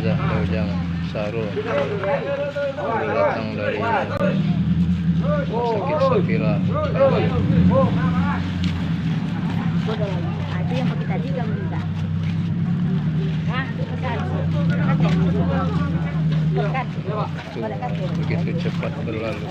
jenazah Daujang Sarul baru datang dari Rumah Sakit Safira. Itu yang pakai tadi kamu minta. Hah? Begitu cepat berlalu.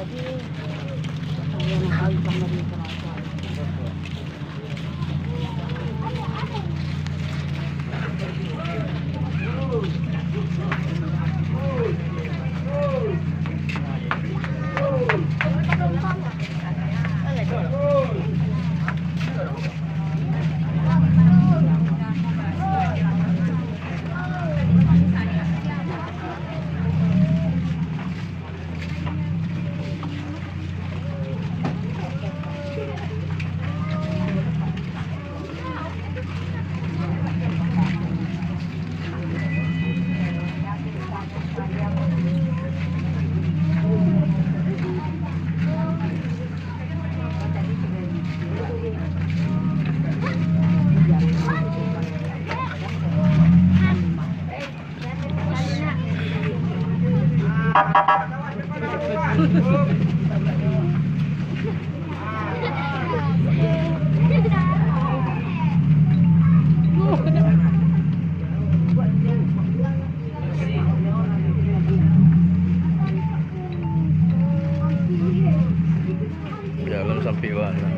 Jalan sampai mana?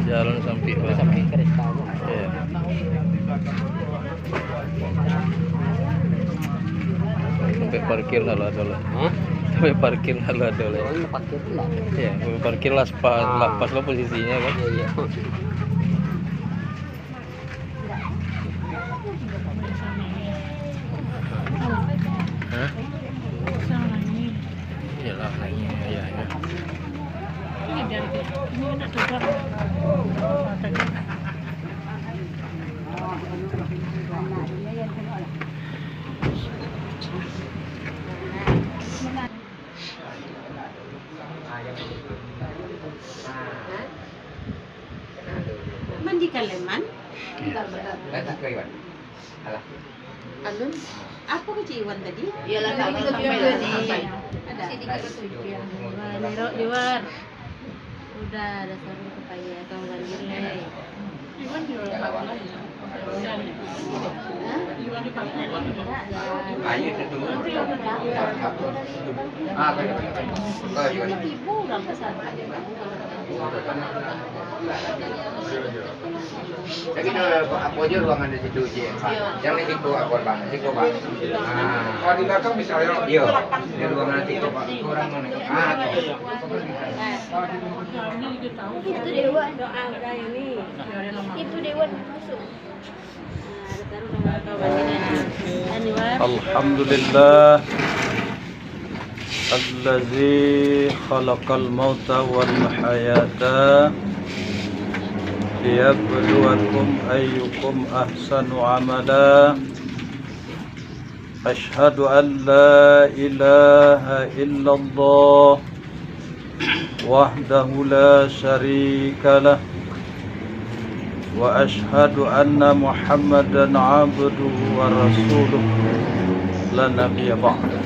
Jalan sampai mana? Sampai kereta. Iya. Sampai parkir lah adalah. Hah? Sampai parkir lah adalah. Orang pakai pula. Iya, sampai parkir lah pas lo posisinya kan. Iya, iya. Hah? Iyalah naiknya ya. Mandi kaleman? Alun? Apa ke Iwan tadi? Iyalah sampai Ada. Liwar. Udah ada sarung kepaya atau banjir. Iwan jual ibu udah pesan. Jadi aku aja ruangan di situ je. Jangan di situ aku bang, di situ bang. Kalau di belakang bisa ya? Iya. Di ruangan situ pak. Kurang mana? Itu Dewan doa ini. Itu Dewan masuk. Alhamdulillah Allazi khalaqal mauta wal hayata liyabluwakum ayyukum ahsanu amala. Ashhadu an la ilaha illallah wahdahu la syarika lah wa ashhadu anna Muhammadan abduhu wa rasuluh la nabiyya ba'da.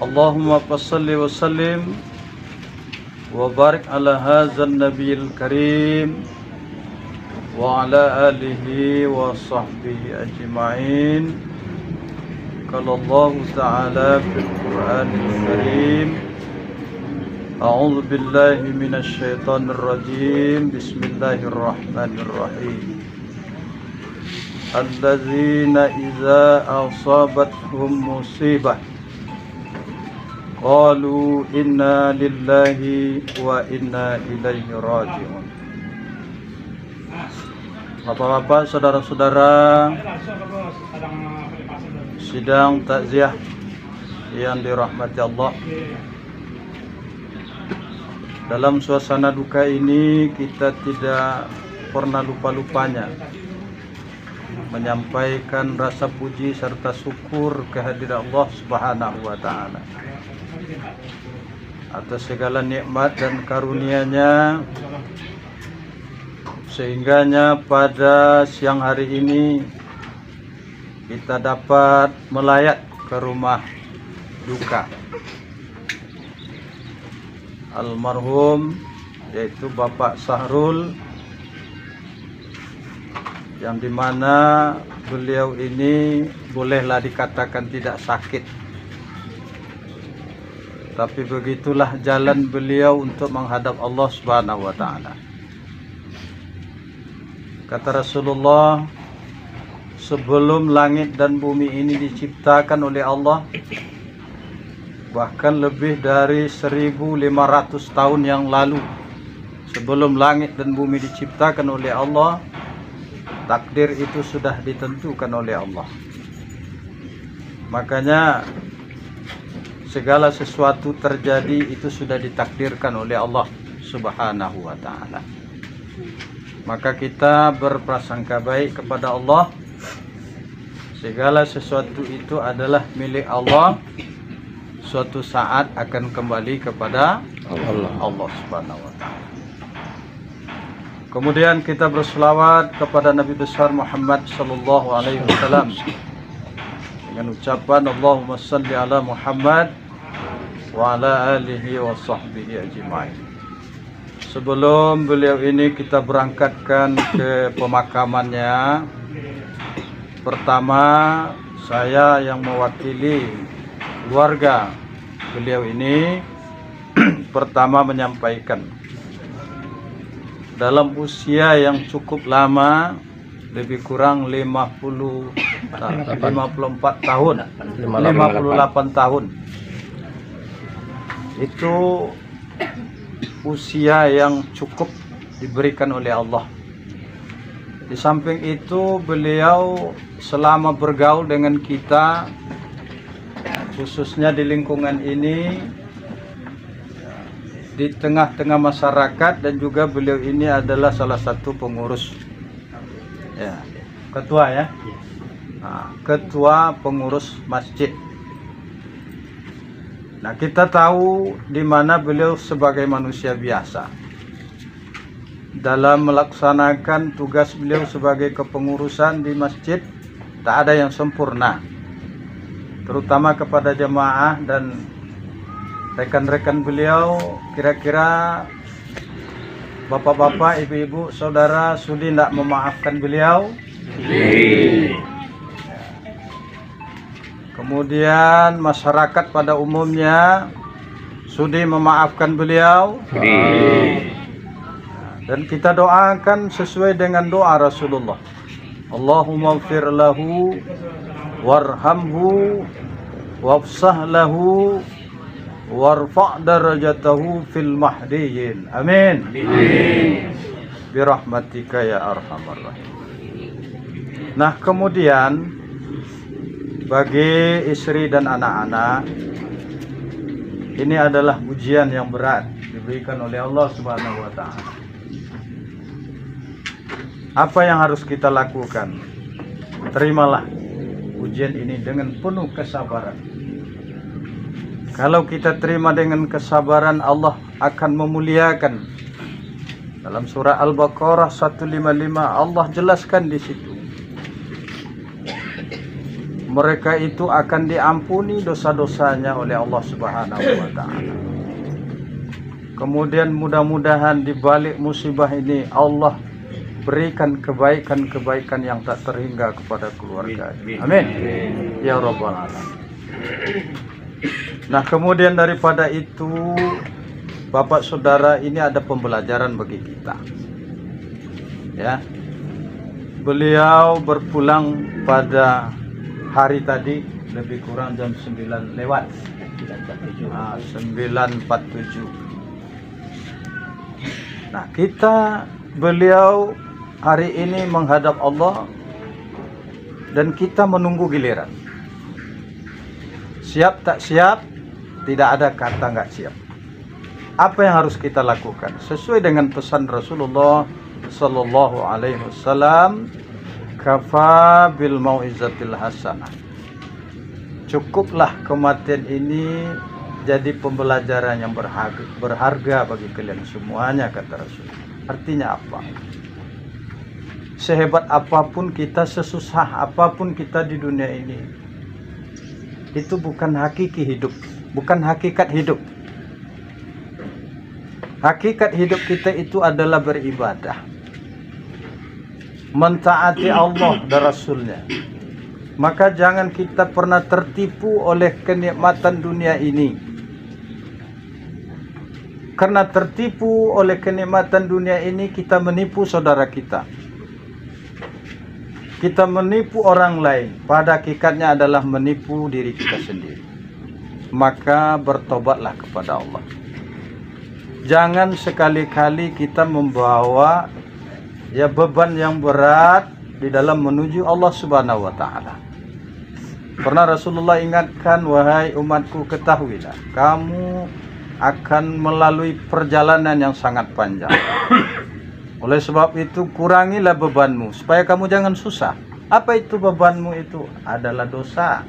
Allahumma salli wa sallim wa barik ala hadzal nabiyil karim wa ala alihi wa sahbihi ajma'in. Qala Allah ta'ala fil Qur'anil Karim, a'udzu billahi minasy syaithanir rajim. Bismillahirrahmanirrahim. Alladzina idza asabathum musibah qalu inna lillahi wa inna ilaihi raji'un. Bapak-bapak, saudara-saudara sidang takziah yang dirahmati Allah, dalam suasana duka ini kita tidak pernah lupa-lupanya menyampaikan rasa puji serta syukur kehadiran Allah Subhanahu wa taala atas segala nikmat dan karunia-Nya, sehingganya pada siang hari ini kita dapat melayat ke rumah duka almarhum, yaitu Bapak Sahrul, yang dimana beliau ini bolehlah dikatakan tidak sakit, tapi begitulah jalan beliau untuk menghadap Allah Subhanahu wa ta'ala. Kata Rasulullah, sebelum langit dan bumi ini diciptakan oleh Allah, bahkan lebih dari 1500 tahun yang lalu, sebelum langit dan bumi diciptakan oleh Allah, takdir itu sudah ditentukan oleh Allah. Makanya segala sesuatu terjadi itu sudah ditakdirkan oleh Allah Subhanahu wa ta'ala. Maka kita berprasangka baik kepada Allah. Segala sesuatu itu adalah milik Allah. Suatu saat akan kembali kepada Allah Subhanahu wa ta'ala. Kemudian kita berselawat kepada Nabi besar Muhammad sallallahu alaihi wasallam dengan ucapan Allahumma salli ala Muhammad wa ala alihi wa sahbihi ajma'in. Sebelum beliau ini kita berangkatkan ke pemakamannya, pertama saya yang mewakili keluarga beliau ini pertama menyampaikan, dalam usia yang cukup lama, lebih kurang 54 tahun, 58 tahun, itu usia yang cukup diberikan oleh Allah. Di samping itu beliau selama bergaul dengan kita, khususnya di lingkungan ini, di tengah-tengah masyarakat, dan juga beliau ini adalah salah satu pengurus, ya, ketua ya, ketua pengurus masjid. Nah, kita tahu di mana beliau sebagai manusia biasa dalam melaksanakan tugas beliau sebagai kepengurusan di masjid, tak ada yang sempurna, terutama kepada jemaah dan rekan-rekan beliau. Kira-kira bapak-bapak, ibu-ibu, saudara sudi tidak memaafkan beliau? Kemudian masyarakat pada umumnya sudi memaafkan beliau? Dan kita doakan sesuai dengan doa Rasulullah, Allahumma ighfir lahu warhamhu wafsah lahu warfa' darajatahu fil mahdiyyin. Amin. Birahmatika ya arhamar rahim. Nah, kemudian bagi istri dan anak-anak, ini adalah ujian yang berat diberikan oleh Allah Subhanahu wa ta'ala. Apa yang harus kita lakukan? Terimalah ujian ini dengan penuh kesabaran. Kalau kita terima dengan kesabaran, Allah akan memuliakan. Dalam surah Al-Baqarah 155 Allah jelaskan di situ, mereka itu akan diampuni dosa-dosanya oleh Allah Subhanahu wa ta'ala. Kemudian mudah-mudahan di balik musibah ini Allah berikan kebaikan-kebaikan yang tak terhingga kepada keluarga. Amin. Ya Rabbal Alamin. Nah, kemudian daripada itu, Bapak Saudara, ini ada pembelajaran bagi kita. Ya. Beliau berpulang pada hari tadi lebih kurang jam 9 lewat. 9.47. Nah, beliau hari ini menghadap Allah dan kita menunggu giliran. Siap tak siap, tidak ada kata nggak siap. Apa yang harus kita lakukan? Sesuai dengan pesan Rasulullah Sallallahu Alaihi Wasallam, kafa bil mau'izatil hasanah. Cukuplah kematian ini jadi pembelajaran yang berharga bagi kalian semuanya, kata Rasul. Artinya apa? sehebat apapun kita, sesusah apapun kita di dunia ini, itu bukan hakiki hidup, bukan hakikat hidup. Hakikat hidup kita itu adalah beribadah, mentaati Allah dan Rasulnya. Maka jangan kita pernah tertipu oleh kenikmatan dunia ini. Karena tertipu oleh kenikmatan dunia ini, kita menipu saudara kita. Kita menipu orang lain, pada hakikatnya adalah menipu diri kita sendiri. Maka bertobatlah kepada Allah. Jangan sekali-kali kita membawa beban yang berat di dalam menuju Allah Subhanahu wa taala. Pernah Rasulullah ingatkan, wahai umatku, ketahuilah kamu akan melalui perjalanan yang sangat panjang. Oleh sebab itu kurangilah bebanmu supaya kamu jangan susah. Apa itu bebanmu? Itu adalah dosa.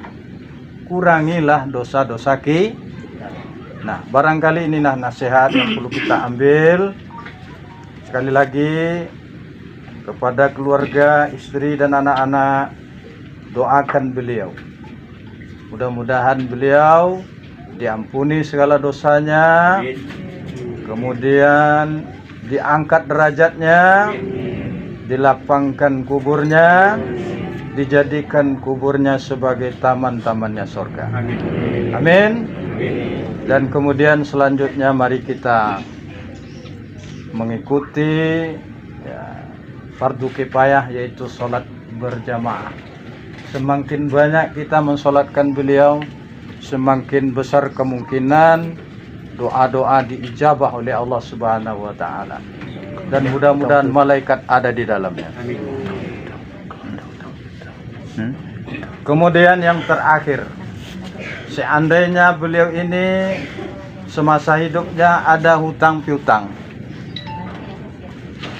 Kurangilah dosa-dosa kita. Nah, barangkali inilah nasihat yang perlu kita ambil. Sekali lagi kepada keluarga, istri dan anak-anak, doakan beliau. Mudah-mudahan beliau diampuni segala dosanya, kemudian diangkat derajatnya, dilapangkan kuburnya, dijadikan kuburnya sebagai taman-tamannya surga. Amin. Dan kemudian selanjutnya mari kita mengikuti fardu kifayah, yaitu sholat berjamaah. Semakin banyak kita mensolatkan beliau, semakin besar kemungkinan doa-doa diijabah oleh Allah Subhanahu wa taala. Dan mudah-mudahan malaikat ada di dalamnya. Kemudian yang terakhir, seandainya beliau ini semasa hidupnya ada hutang piutang,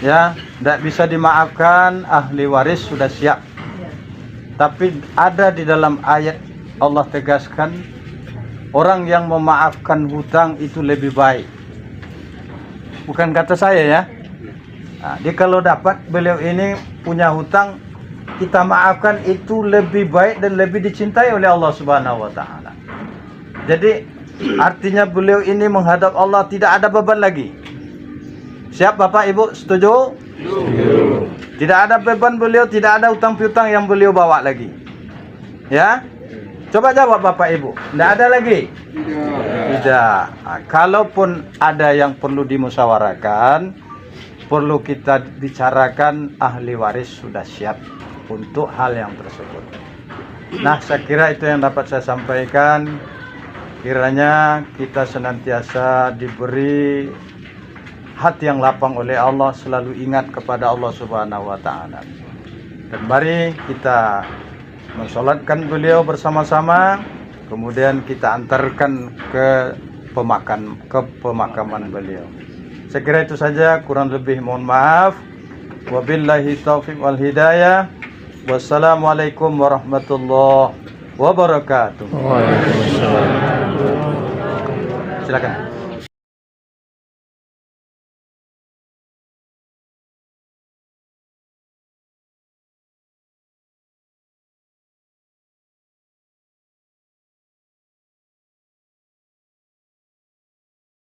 ya, tidak bisa dimaafkan, ahli waris sudah siap. Tapi ada di dalam ayat Allah tegaskan, orang yang memaafkan hutang itu lebih baik. Bukan kata saya ya. Nah, jadi kalau dapat beliau ini punya hutang, kita maafkan, itu lebih baik dan lebih dicintai oleh Allah Subhanahu wa taala. Jadi artinya beliau ini menghadap Allah tidak ada beban lagi. Siap Bapak Ibu, setuju? Tidak ada beban beliau, tidak ada hutang piutang yang beliau bawa lagi. Ya? Coba jawab Bapak Ibu, tidak ada lagi? Tidak. Nah, kalaupun ada yang perlu dimusyawarahkan, perlu kita bicarakan, ahli waris sudah siap untuk hal yang tersebut. Nah, saya kira itu yang dapat saya sampaikan. Kiranya kita senantiasa diberi hati yang lapang oleh Allah, selalu ingat kepada Allah Subhanahu wa taala. Dan mari kita mensolatkan beliau bersama-sama, kemudian kita antarkan ke pemakaman beliau. Saya kira itu saja, kurang lebih mohon maaf. Wabillahi taufiq wal hidayah. Wassalamualaikum warahmatullahi wabarakatuh. Silakan.